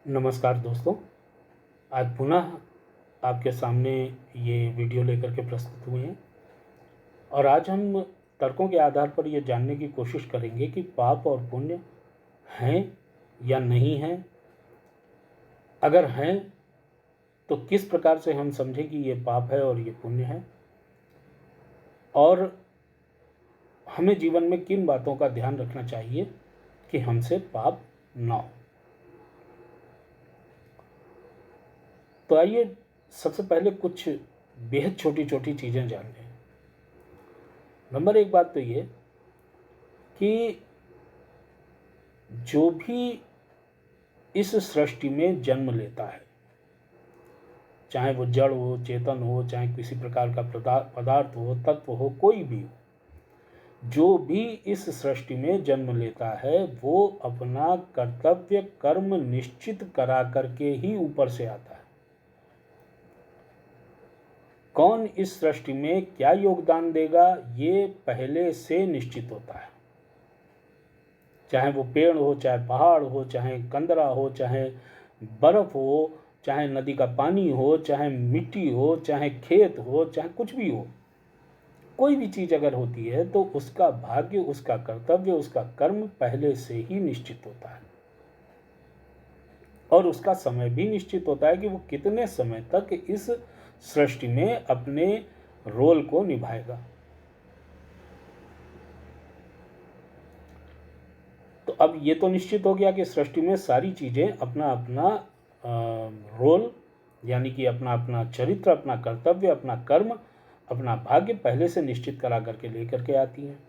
नमस्कार दोस्तों। आज पुनः आपके सामने ये वीडियो लेकर के प्रस्तुत हुए हैं और आज हम तर्कों के आधार पर ये जानने की कोशिश करेंगे कि पाप और पुण्य हैं या नहीं हैं। अगर हैं तो किस प्रकार से हम समझें कि ये पाप है और ये पुण्य है, और हमें जीवन में किन बातों का ध्यान रखना चाहिए कि हमसे पाप ना हो। तो आइए सबसे पहले कुछ बेहद छोटी छोटी चीज़ें जान लें। नंबर एक बात तो ये कि जो भी इस सृष्टि में जन्म लेता है, चाहे वो जड़ हो, चेतन हो, चाहे किसी प्रकार का पदार्थ हो, तत्व हो, कोई भी हो, जो भी इस सृष्टि में जन्म लेता है वो अपना कर्तव्य कर्म निश्चित करा करके ही ऊपर से आता है। कौन इस सृष्टि में क्या योगदान देगा ये पहले से निश्चित होता है। चाहे वो पेड़ हो, चाहे पहाड़ हो, चाहे कंदरा हो, चाहे बर्फ हो, चाहे नदी का पानी हो, चाहे मिट्टी हो, चाहे खेत हो, चाहे कुछ भी हो, कोई भी चीज़ अगर होती है तो उसका भाग्य, उसका कर्तव्य, उसका कर्म पहले से ही निश्चित होता है और उसका समय भी निश्चित होता है कि वो कितने समय तक इस सृष्टि में अपने रोल को निभाएगा। तो अब ये तो निश्चित हो गया कि सृष्टि में सारी चीज़ें अपना अपना रोल, यानी कि अपना अपना चरित्र, अपना कर्तव्य, अपना कर्म, अपना भाग्य पहले से निश्चित करा करके लेकर के आती हैं।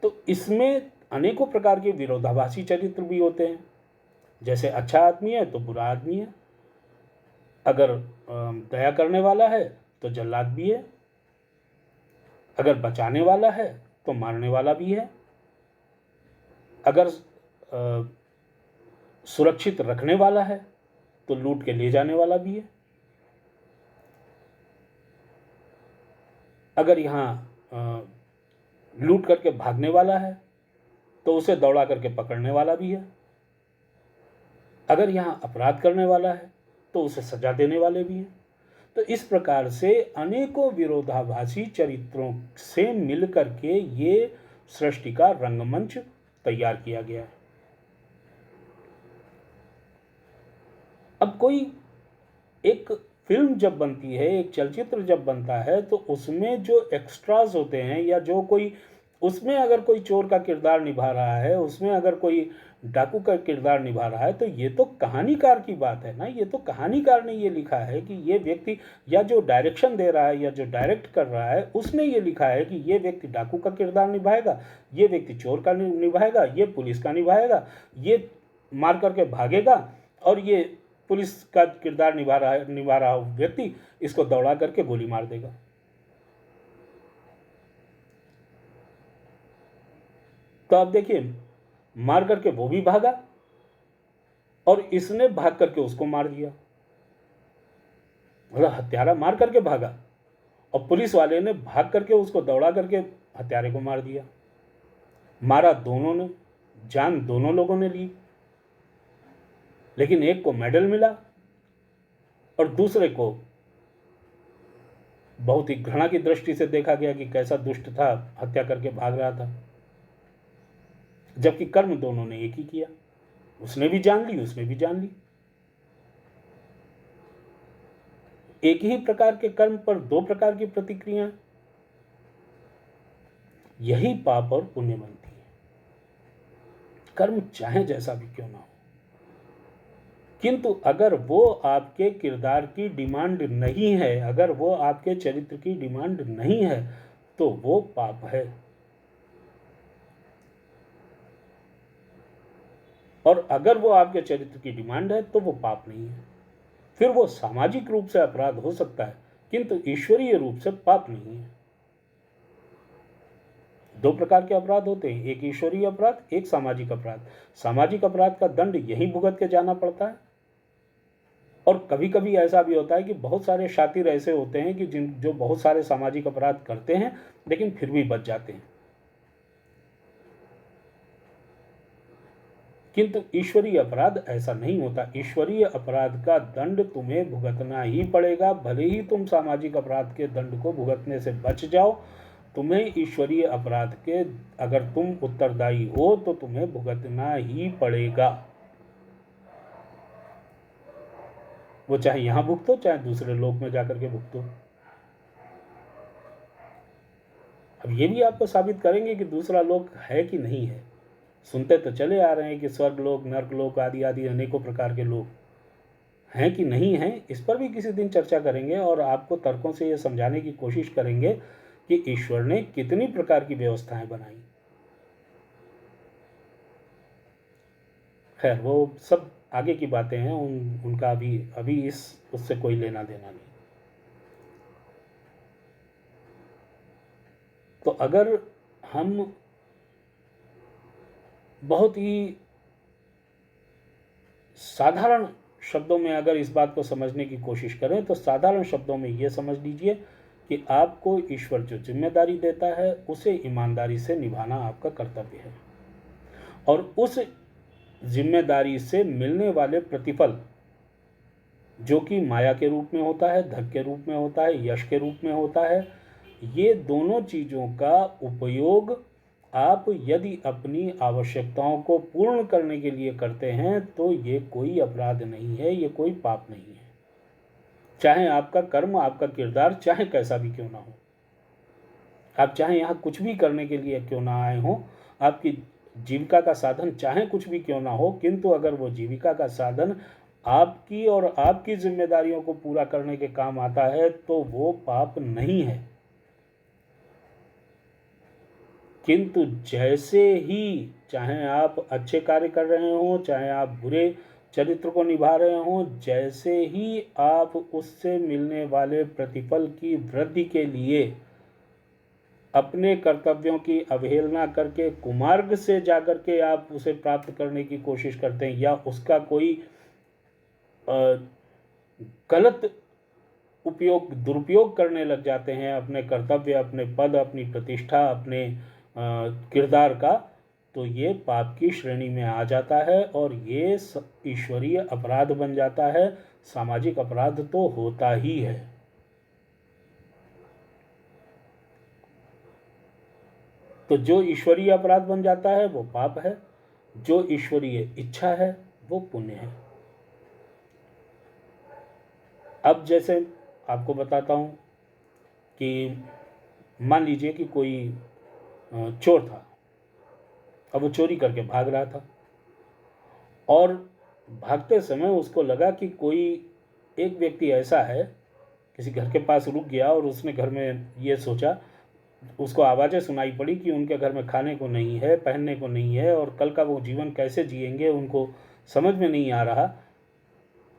तो इसमें अनेकों प्रकार के विरोधाभासी चरित्र भी होते हैं। जैसे अच्छा आदमी है तो बुरा आदमी है, अगर दया करने वाला है तो जल्लाद भी है, अगर बचाने वाला है तो मारने वाला भी है, अगर सुरक्षित रखने वाला है तो लूट के ले जाने वाला भी है, अगर यहाँ लूट करके भागने वाला है तो उसे दौड़ा करके पकड़ने वाला भी है, अगर यहाँ अपराध करने वाला है तो उसे सजा देने वाले भी हैं। तो इस प्रकार से अनेकों विरोधाभासी चरित्रों से मिलकर के ये सृष्टि का रंगमंच तैयार किया गया है। अब कोई एक फिल्म जब बनती है, एक चलचित्र जब बनता है, तो उसमें जो एक्स्ट्राज होते हैं या जो कोई उसमें अगर कोई चोर का किरदार निभा रहा है, उसमें अगर कोई डाकू का किरदार निभा रहा है, तो ये तो कहानीकार की बात है ना। ये तो कहानीकार ने ये लिखा है कि ये व्यक्ति, या जो डायरेक्शन दे रहा है या जो डायरेक्ट कर रहा है उसने ये लिखा है कि ये व्यक्ति डाकू का किरदार निभाएगा, ये व्यक्ति चोर का निभाएगा, ये पुलिस का निभाएगा, ये मार करके भागेगा, और ये पुलिस का किरदार निभा रहा व्यक्ति इसको दौड़ा करके गोली मार देगा। तो आप देखिए, मार करके वो भी भागा और इसने भाग करके उसको मार दिया। मतलब हत्यारा मार करके भागा और पुलिस वाले ने भाग करके उसको दौड़ा करके हत्यारे को मार दिया। मारा दोनों ने, जान दोनों लोगों ने ली, लेकिन एक को मेडल मिला और दूसरे को बहुत ही घृणा की दृष्टि से देखा गया कि कैसा दुष्ट था, हत्या करके भाग रहा था। जबकि कर्म दोनों ने एक ही किया, उसने भी जान ली, उसने भी जान ली। एक ही प्रकार के कर्म पर दो प्रकार की प्रतिक्रिया, यही पाप और पुण्य बनती है। कर्म चाहे जैसा भी क्यों ना हो, किंतु अगर वो आपके किरदार की डिमांड नहीं है, अगर वो आपके चरित्र की डिमांड नहीं है, तो वो पाप है। और अगर वो आपके चरित्र की डिमांड है तो वो पाप नहीं है। फिर वो सामाजिक रूप से अपराध हो सकता है, किंतु ईश्वरीय रूप से पाप नहीं है। दो प्रकार के अपराध होते हैं, एक ईश्वरीय अपराध, एक सामाजिक अपराध। सामाजिक अपराध का दंड यही भुगत के जाना पड़ता है। और कभी कभी ऐसा भी होता है कि बहुत सारे शातिर ऐसे होते हैं कि जो बहुत सारे सामाजिक अपराध करते हैं लेकिन फिर भी बच जाते हैं। किंतु ईश्वरीय अपराध ऐसा नहीं होता। ईश्वरीय अपराध का दंड तुम्हें भुगतना ही पड़ेगा, भले ही तुम सामाजिक अपराध के दंड को भुगतने से बच जाओ, तुम्हें ईश्वरीय अपराध के अगर तुम उत्तरदायी हो तो तुम्हें भुगतना ही पड़ेगा। वो चाहे यहां भुगतो चाहे दूसरे लोक में जाकर के भुगतो। अब ये भी आपको साबित करेंगे कि दूसरा लोक है कि नहीं है। सुनते तो चले आ रहे हैं कि स्वर्ग लोक, नर्क लोक आदि आदि अनेकों प्रकार के लोक हैं कि नहीं हैं, इस पर भी किसी दिन चर्चा करेंगे और आपको तर्कों से ये समझाने की कोशिश करेंगे कि ईश्वर ने कितनी प्रकार की व्यवस्थाएं बनाई। खैर वो सब आगे की बातें हैं, उनका अभी इस उससे कोई लेना देना नहीं। तो अगर हम बहुत ही साधारण शब्दों में अगर इस बात को समझने की कोशिश करें तो साधारण शब्दों में ये समझ लीजिए कि आपको ईश्वर जो जिम्मेदारी देता है उसे ईमानदारी से निभाना आपका कर्तव्य है, और उस जिम्मेदारी से मिलने वाले प्रतिफल जो कि माया के रूप में होता है, धन के रूप में होता है, यश के रूप में होता है, ये दोनों चीज़ों का उपयोग आप यदि अपनी आवश्यकताओं को पूर्ण करने के लिए करते हैं तो ये कोई अपराध नहीं है, ये कोई पाप नहीं है। चाहे आपका कर्म, आपका किरदार चाहे कैसा भी क्यों ना हो, आप चाहे यहाँ कुछ भी करने के लिए क्यों ना आए हों, आपकी जीविका का साधन चाहे कुछ भी क्यों ना हो, किंतु अगर वो जीविका का साधन आपकी और आपकी जिम्मेदारियों को पूरा करने के काम आता है तो वो पाप नहीं है। किंतु जैसे ही चाहे आप अच्छे कार्य कर रहे हों, चाहे आप बुरे चरित्र को निभा रहे हों, जैसे ही आप उससे मिलने वाले प्रतिफल की वृद्धि के लिए अपने कर्तव्यों की अवहेलना करके कुमार्ग से जाकर के आप उसे प्राप्त करने की कोशिश करते हैं या उसका कोई गलत दुरुपयोग करने लग जाते हैं अपने कर्तव्य, अपने पद, अपनी प्रतिष्ठा, अपने किरदार का, तो ये पाप की श्रेणी में आ जाता है और ये ईश्वरीय अपराध बन जाता है। सामाजिक अपराध तो होता ही है। तो जो ईश्वरीय अपराध बन जाता है वो पाप है, जो ईश्वरीय इच्छा है वो पुण्य है। अब जैसे आपको बताता हूँ कि मान लीजिए कि कोई चोर था, अब वो चोरी करके भाग रहा था और भागते समय उसको लगा कि कोई एक व्यक्ति ऐसा है, किसी घर के पास रुक गया और उसने घर में ये सोचा, उसको आवाज़ें सुनाई पड़ी कि उनके घर में खाने को नहीं है, पहनने को नहीं है और कल का वो जीवन कैसे जिएंगे उनको समझ में नहीं आ रहा।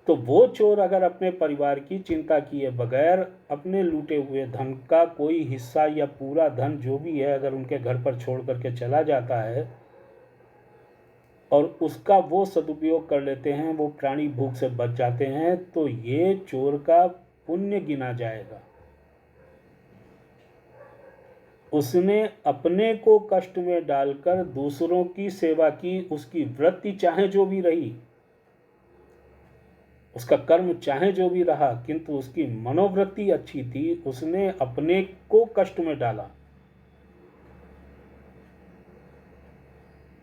तो वो चोर अगर अपने परिवार की चिंता किए बगैर अपने लूटे हुए धन का कोई हिस्सा या पूरा धन जो भी है अगर उनके घर पर छोड़ करके चला जाता है और उसका वो सदुपयोग कर लेते हैं, वो प्राणी भूख से बच जाते हैं, तो ये चोर का पुण्य गिना जाएगा। उसने अपने को कष्ट में डालकर दूसरों की सेवा की, उसकी वृत्ति चाहे जो भी रही, उसका कर्म चाहे जो भी रहा, किंतु उसकी मनोवृत्ति अच्छी थी, उसने अपने को कष्ट में डाला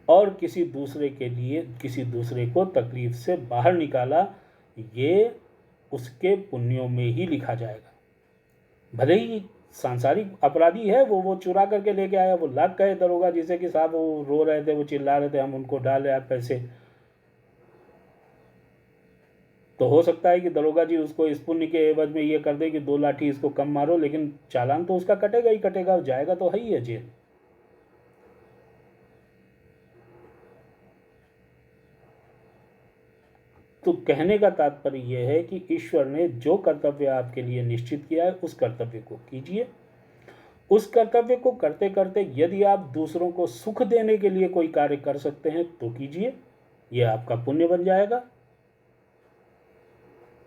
और किसी दूसरे को तकलीफ से बाहर निकाला, ये उसके पुण्यों में ही लिखा जाएगा। भले ही सांसारिक अपराधी है, वो चुरा करके लेके आया, वो लाख कहे दरोगा जिसे कि साहब वो रो रहे थे, वो चिल्ला रहे थे, हम उनको डाले आप पैसे, तो हो सकता है कि दरोगा जी उसको इस पुण्य के एवज में ये कर दे कि 2 लाठी इसको कम मारो, लेकिन चालान तो उसका कटेगा ही कटेगा, जाएगा तो है ही है जेल। तो कहने का तात्पर्य यह है कि ईश्वर ने जो कर्तव्य आपके लिए निश्चित किया है उस कर्तव्य को कीजिए। उस कर्तव्य को करते करते यदि आप दूसरों को सुख देने के लिए कोई कार्य कर सकते हैं तो कीजिए, यह आपका पुण्य बन जाएगा।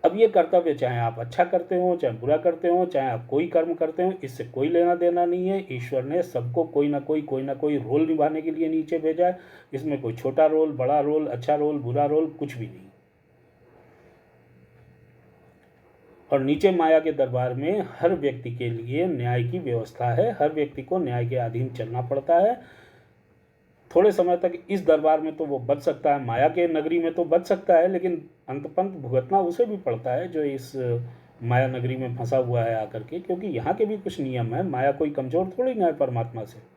अब ये कर्तव्य चाहे आप अच्छा करते हो, चाहे बुरा करते हो, चाहे आप कोई कर्म करते हो, इससे कोई लेना देना नहीं है। ईश्वर ने सबको कोई ना कोई रोल निभाने के लिए नीचे भेजा है। इसमें कोई छोटा रोल, बड़ा रोल, अच्छा रोल, बुरा रोल, कुछ भी नहीं। और नीचे माया के दरबार में हर व्यक्ति के लिए न्याय की व्यवस्था है। हर व्यक्ति को न्याय के अधीन चलना पड़ता है। थोड़े समय तक इस दरबार में तो वो बच सकता है, माया के नगरी में तो बच सकता है, लेकिन अंतपंत भुगतना उसे भी पड़ता है जो इस माया नगरी में फंसा हुआ है आकर के, क्योंकि यहाँ के भी कुछ नियम है। माया कोई कमज़ोर थोड़ी ना है परमात्मा से।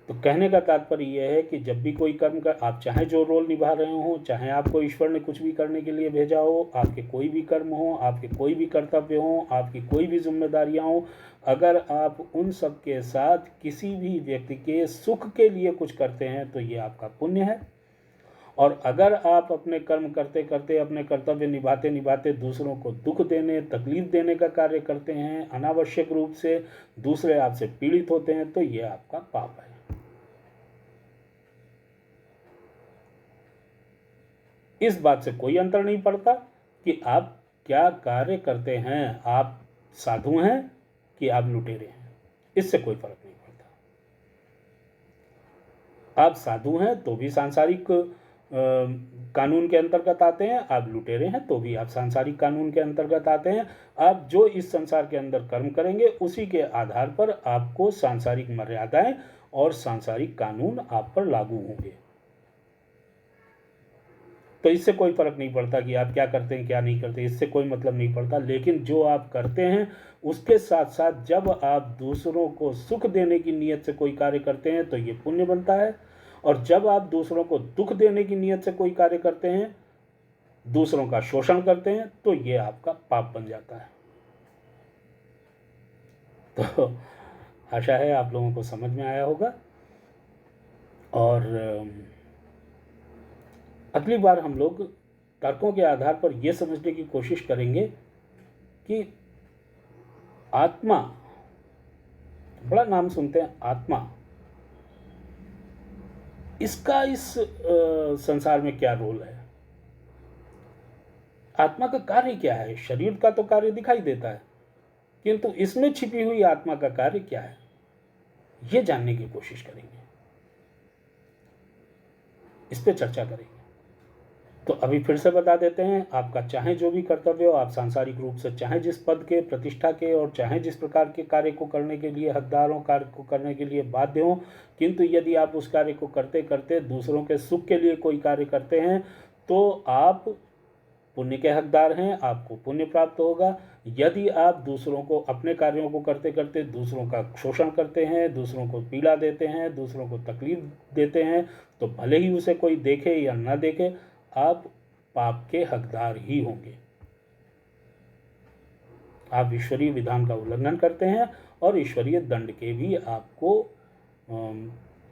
तो कहने का तात्पर्य यह है कि जब भी कोई कर्म कर, आप चाहे जो रोल निभा रहे हो, चाहे आपको ईश्वर ने कुछ भी करने के लिए भेजा हो, आपके कोई भी कर्म हो, आपके कोई भी कर्तव्य हो, आपकी कोई भी जिम्मेदारियां हो, अगर आप उन सब के साथ किसी भी व्यक्ति के सुख के लिए कुछ करते हैं तो ये आपका पुण्य है। और अगर आप अपने कर्म करते करते, अपने कर्तव्य निभाते निभाते दूसरों को दुख देने, तकलीफ देने का कार्य करते हैं, अनावश्यक रूप से दूसरे आपसे पीड़ित होते हैं, तो ये आपका पाप है। इस बात से कोई अंतर नहीं पड़ता कि आप क्या कार्य करते हैं, आप साधु हैं कि आप लुटेरे हैं, इससे कोई फर्क नहीं पड़ता। आप साधु हैं तो भी सांसारिक कानून के अंतर्गत आते हैं, आप लुटेरे हैं तो भी आप सांसारिक कानून के अंतर्गत आते हैं। आप जो इस संसार के अंदर कर्म करेंगे उसी के आधार पर आपको सांसारिक मर्यादाएं और सांसारिक कानून आप पर लागू होंगे। तो इससे कोई फ़र्क नहीं पड़ता कि आप क्या करते हैं क्या नहीं करते, इससे कोई मतलब नहीं पड़ता। लेकिन जो आप करते हैं उसके साथ साथ जब आप दूसरों को सुख देने की नीयत से कोई कार्य करते हैं तो ये पुण्य बनता है। और जब आप दूसरों को दुख देने की नीयत से कोई कार्य करते हैं, दूसरों का शोषण करते हैं, तो ये आपका पाप बन जाता है। तो आशा है आप लोगों को समझ में आया होगा। और अगली बार हम लोग तर्कों के आधार पर यह समझने की कोशिश करेंगे कि आत्मा, बड़ा नाम सुनते हैं आत्मा, इसका इस संसार में क्या रोल है, आत्मा का कार्य क्या है। शरीर का तो कार्य दिखाई देता है, किंतु इसमें छिपी हुई आत्मा का कार्य क्या है, ये जानने की कोशिश करेंगे, इस पर चर्चा करेंगे। तो अभी फिर से बता देते हैं, आपका चाहे जो भी कर्तव्य हो, आप सांसारिक रूप से चाहे जिस पद के, प्रतिष्ठा के और चाहे जिस प्रकार के कार्य को करने के लिए हकदार हो, कार्य को करने के लिए बाध्य हो, किंतु यदि आप उस कार्य को करते करते दूसरों के सुख के लिए कोई कार्य करते हैं तो आप पुण्य के हकदार हैं, आपको पुण्य प्राप्त होगा। यदि आप दूसरों को, अपने कार्यों को करते करते दूसरों का शोषण करते हैं, दूसरों को पीड़ा देते हैं, दूसरों को तकलीफ देते हैं, तो भले ही उसे कोई देखे या न देखे, आप पाप के हकदार ही होंगे। आप ईश्वरीय विधान का उल्लंघन करते हैं और ईश्वरीय दंड के भी आपको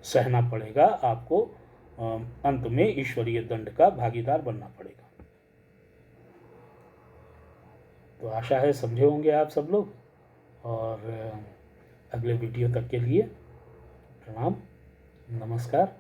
सहना पड़ेगा। आपको अंत में ईश्वरीय दंड का भागीदार बनना पड़ेगा। तो आशा है समझे होंगे आप सब लोग। और अगले वीडियो तक के लिए प्रणाम, नमस्कार।